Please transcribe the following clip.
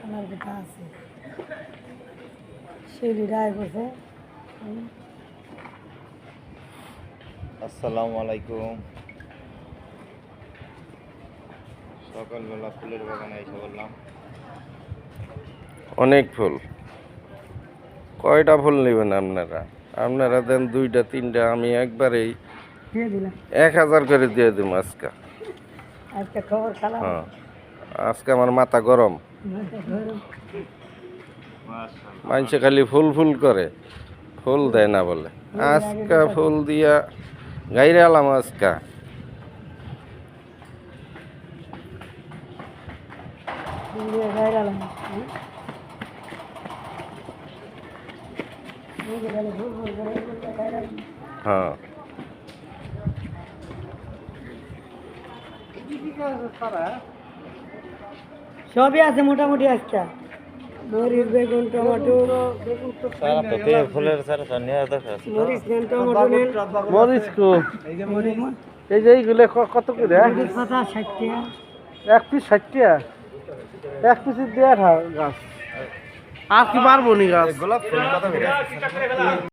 আমার কথা আছে সেই রায় করছে। আসসালামু আলাইকুম। সকালবেলা ফুলের বাগানে এসে বললাম অনেক ফুল। কয়টা ফুল নেবেন আপনারা? আপনারা দেন 2টা 3টা, আমি একবারেই দিয়ে দিলাম 1000 করে দিয়ে দেবো আজকে। একটা খবর খারাপ। হ্যাঁ, আজকে আমার মাথা গরম। মাশাআল্লাহ। মানুষে খালি ফুল ফুল করে, ফুল দেয় না বলে। আজকে ফুল দিয়া গাইরে আলাম আজকা। হ্যাঁ, সবই আছে মোটামুটি আজকে। মরিচ, বেগুন, টমেটো, সারা তো তে ফুলের সারা তো নিয়ে দেখা মরিচ নেন, টমেটো নেন। মরিচ কো এই যে এইগুলো কত করে? মরিচ পাতা 60 টাকা। এক পিস 60 টাকা। এক পিস দেড় গাছ। আর কি পারবো নি গাছ। গোলাপ ফুল কত করে?